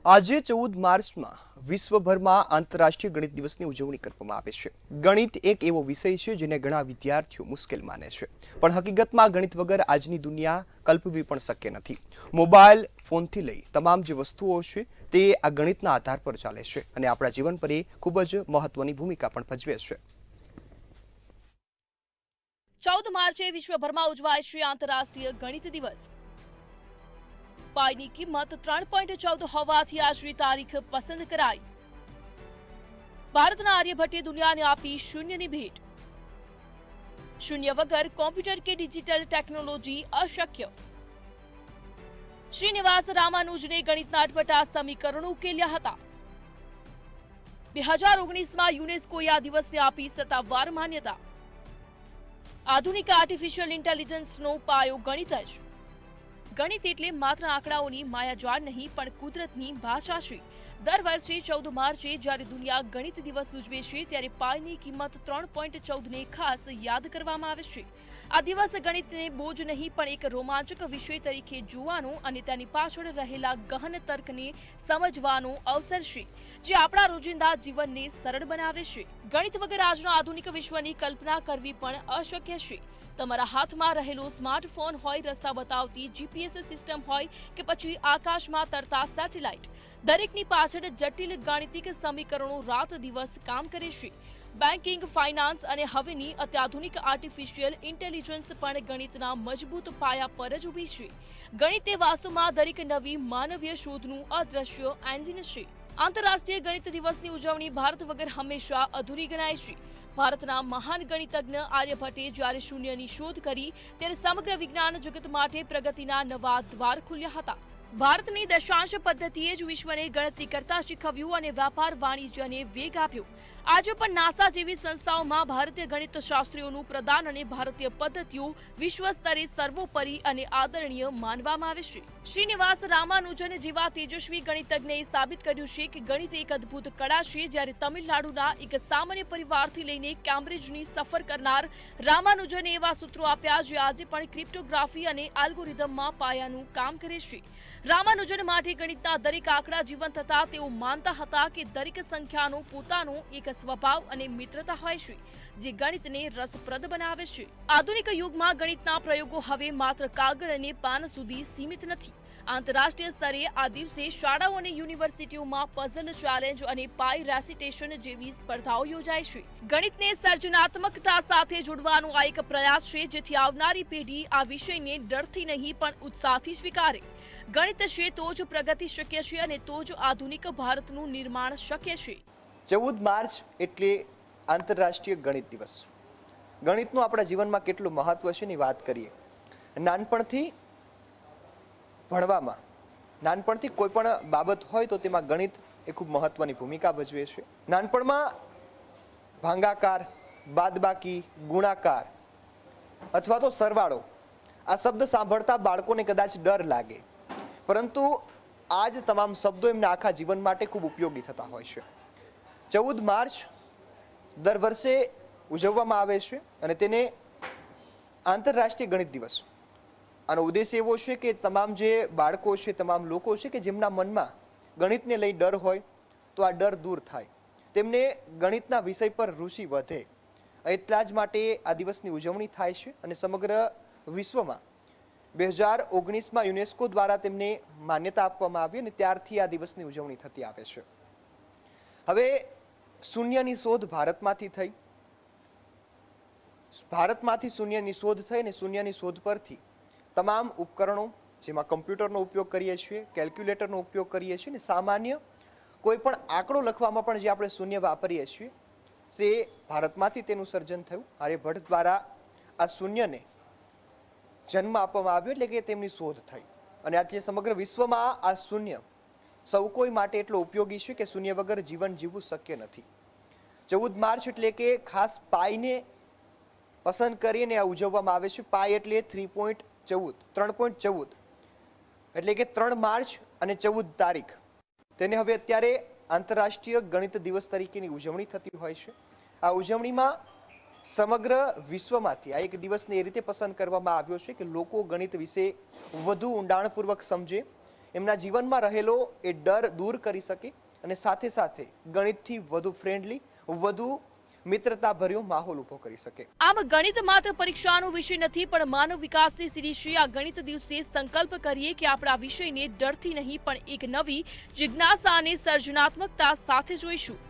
આજે 14 માર્ચમાં વિશ્વભરમાં આંતરરાષ્ટ્રીય ગણિત દિવસની ઉજવણી કરવામાં આવે છે। ગણિત એક એવો વિષય છે જેને ઘણા વિદ્યાર્થીઓ મુશ્કેલ માને છે, પણ હકીકતમાં ગણિત વગર આજની દુનિયા કલ્પવી પણ શક્ય નથી। મોબાઈલ ફોનથી લઈ તમામ જે વસ્તુઓ છે તે આ ગણિતના આધાર પર ચાલે છે અને આપણા જીવન પર એ ખૂબ જ મહત્વની ભૂમિકા પણ ભજવે છે। 14 માર્ચે વિશ્વભરમાં ઉજવાય છે આંતરરાષ્ટ્રીય ગણિત દિવસ। પાઈની કિંમત 3.14 હોવાથી આજની તારીખ પસંદ કરાઈ। ભારતના આર્યભટ્ટે દુનિયાને આપી શૂન્યની ભેટ। શૂન્ય વગર કોમ્પ્યુટર કે ડિજિટલ ટેકનોલોજી અશક્ય। શ્રીનિવાસ રામાનુજને ગણિતના અટપટા સમીકરણો ઉકેલ્યા હતા। 2019માં યુનેસ્કોએ આ દિવસને આપી સત્તાવાર માન્યતા। આધુનિક આર્ટિફિશિયલ ઇન્ટેલિજન્સનો પાયો ગણિત જ। ગણિત એટલે માત્ર આંકડાઓની માયાજાળ નહીં, પણ કુદરતની ભાષા છે। દર વર્ષે 14 માર્ચે જ્યારે દુનિયા ગણિત દિવસ ઉજવે છે ત્યારે પાઈની કિંમત 3.14ને ખાસ યાદ કરવામાં આવે છે। આ દિવસ ગણિતને બોજ નહીં પણ એક રોમાંચક વિષય તરીકે જોવાનો અને તેની પાછળ રહેલા ગહન તર્કને સમજવાનો અવસર છે, જે આપણા રોજિંદા જીવનને સરળ બનાવે છે। ગણિત વગર આજના આધુનિક વિશ્વની કલ્પના કરવી પણ અશક્ય છે। તમારા હાથમાં રહેલો સ્માર્ટફોન હોય, રસ્તા બતાવતી જીપીએસ સિસ્ટમ હોય કે પછી આકાશમાં તરતા સેટેલાઇટ, દરેકની પાછળ જટિલ ગાણિતિક સમીકરણો રાત દિવસ કામ કરે છે। બેન્કિંગ, ફાઇનાન્સ અને હવેની અત્યાધુનિક આર્ટિફિશિયલ ઇન્ટેલિજન્સ પણ ગણિતના મજબૂત પાયા પર જ ઊભી છે। ગણિત એ વાસ્તવમાં દરેક નવી માનવીય શોધનું અદ્રશ્ય એન્જિન છે। આંતરરાષ્ટ્રીય ગણિત દિવસની ઉજવણી ભારત વગર હંમેશા અધૂરી ગણાય છે। ભારતના મહાન ગણિતજ્ઞ આર્યભટ્ટે જ્યારે શૂન્યની શોધ કરી ત્યારે સમગ્ર વિજ્ઞાન જગત માટે પ્રગતિના નવા દ્વાર ખુલ્યા હતા। ભારતની દશાંશ પદ્ધતિએ જ વિશ્વને ગણતરી કરતા શીખવ્યું અને વ્યાપાર વાણિજ્યને વેગ આપ્યો। આજે પણ નાસા જેવી સંસ્થાઓમાં ભારતીય ગણિત શાસ્ત્રીઓનું પ્રદાન અને ભારતીય પદ્ધતિઓ વિશ્વ સ્તરે સર્વોપરી અને આદરણીય માનવામાં આવે છે। શ્રીનિવાસ રામાનુજન જેવા તેજસ્વી ગણિતજ્ઞએ સાબિત કર્યું છે કે ગણિત એક અદ્ભુત કળા છે। જ્યારે તમિલનાડુના એક સામાન્ય પરિવારથી લઈને કેમ્બ્રિજની સફર કરનાર રામાનુજને એવા સૂત્રો આપ્યા જે આજે પણ ક્રિપ્ટોગ્રાફી અને એલ્ગોરિધમમાં પાયાનું કામ કરે છે। રામાનુજન માટે ગણિતના દરેક આંકડા જીવંત હતા। તેઓ માનતા હતા કે દરેક સંખ્યાનો પોતાનો એક સ્વભાવ અને મિત્રતા હોય છે, જે ગણિતને રસપ્રદ બનાવે છે। આધુનિક યુગમાં ગણિતના પ્રયોગો હવે માત્ર કાગળ અને પાન સુધી સીમિત નથી। આંતરરાષ્ટ્રીય સ્તરે આ દિવસે શાળાઓ અને યુનિવર્સિટીઓમાં પઝલ ચેલેન્જ અને પાઈ રેસિટેશન જેવી સ્પર્ધાઓ યોજાય છે। ગણિતને સર્જનાત્મકતા સાથે જોડવાનો આ એક પ્રયાસ છે, જેથી આવનારી પેઢી આ વિષયને ડરથી નહીં પણ ઉત્સાહથી સ્વીકારે। ગણિત છે તો જ પ્રગતિ શક્ય છે અને તો જ આધુનિક ભારતનું નિર્માણ શક્ય છે। 14 માર્ચ એટલે આંતરરાષ્ટ્રીય ગણિત દિવસ। ગણિતનું આપણા જીવનમાં કેટલું મહત્વ છે એની વાત કરીએ। નાનપણથી ભણવામાં, નાનપણથી કોઈ પણ બાબત હોય તો તેમાં ગણિત એ ખૂબ મહત્વની ભૂમિકા ભજવે છે। નાનપણમાં ભાગાકાર, બાદબાકી, ગુણાકાર અથવા તો સરવાળો આ શબ્દ સાંભળતા બાળકોને કદાચ ડર લાગે, પરંતુ આ જ તમામ શબ્દો એમના આખા જીવન માટે ખૂબ ઉપયોગી થતા હોય છે। 14 માર્ચ દર વર્ષે ઉજવવામાં આવે છે અને તેને આંતરરાષ્ટ્રીય ગણિત દિવસ, આનો ઉદ્દેશ એવો છે કે તમામ જે બાળકો છે, તમામ લોકો છે કે જેમના મનમાં ગણિતને લઈ ડર હોય તો આ ડર દૂર થાય, તેમને ગણિતના વિષય પર રુચિ વધે। એટલા જ માટે આ દિવસની ઉજવણી થાય છે અને સમગ્ર વિશ્વમાં 2019માં યુનેસ્કો દ્વારા તેમને માન્યતા આપવામાં આવી અને ત્યારથી આ દિવસની ઉજવણી થતી આવે છે। હવે શૂન્યની શોધ ભારતમાંથી થઈ, શૂન્યની શોધ થઈ અને શૂન્યની શોધ પરથી તમામ ઉપકરણો, જેમાં કમ્પ્યુટરનો ઉપયોગ કરીએ છીએ, કેલ્ક્યુલેટરનો ઉપયોગ કરીએ છીએ, ને સામાન્ય કોઈ પણ આંકડો લખવામાં પણ જે આપણે શૂન્ય વાપરીએ છીએ તે ભારતમાંથી તેનું સર્જન થયું। આર્યભટ્ટ દ્વારા આ શૂન્યને જન્મ આપવામાં આવ્યો, એટલે કે તેમની શોધ થઈ અને આજે સમગ્ર વિશ્વમાં આ શૂન્ય સૌ કોઈ માટે એટલો ઉપયોગી છે કે શૂન્ય વગર જીવન જીવવું શક્ય નથી। 14 માર્ચ એટલે કે ખાસ પાઈને પસંદ કરીને આ ઉજવવામાં આવે છે। પાઈ એટલે 3.14 એટલે કે 3 માર્ચ અને 14 તારીખ, તેને હવે અત્યારે આંતરરાષ્ટ્રીય ગણિત દિવસ તરીકેની ઉજવણી થતી હોય છે। આ ઉજવણીમાં સમગ્ર વિશ્વમાંથી આ એક દિવસને એ રીતે પસંદ કરવામાં આવ્યો છે કે લોકો ગણિત વિશે વધુ ઊંડાણપૂર્વક સમજે, એમના જીવનમાં રહેલો એ ડર દૂર કરી શકે અને સાથે સાથે ગણિતથી વધુ ફ્રેન્ડલી, વધુ મિત્રતાભર્યો માહોલ ઊભો કરી શકે. આમ ગણિત માત્ર પરીક્ષાનો વિષય નથી, પણ માનવ વિકાસની સીડી છે. આ ગણિત દિવસે સંકલ્પ કરીએ કે આપણે આ વિષયને ડરથી નહીં પણ એક નવી જિજ્ઞાસા અને સર્જનાત્મકતા સાથે જોઈશું.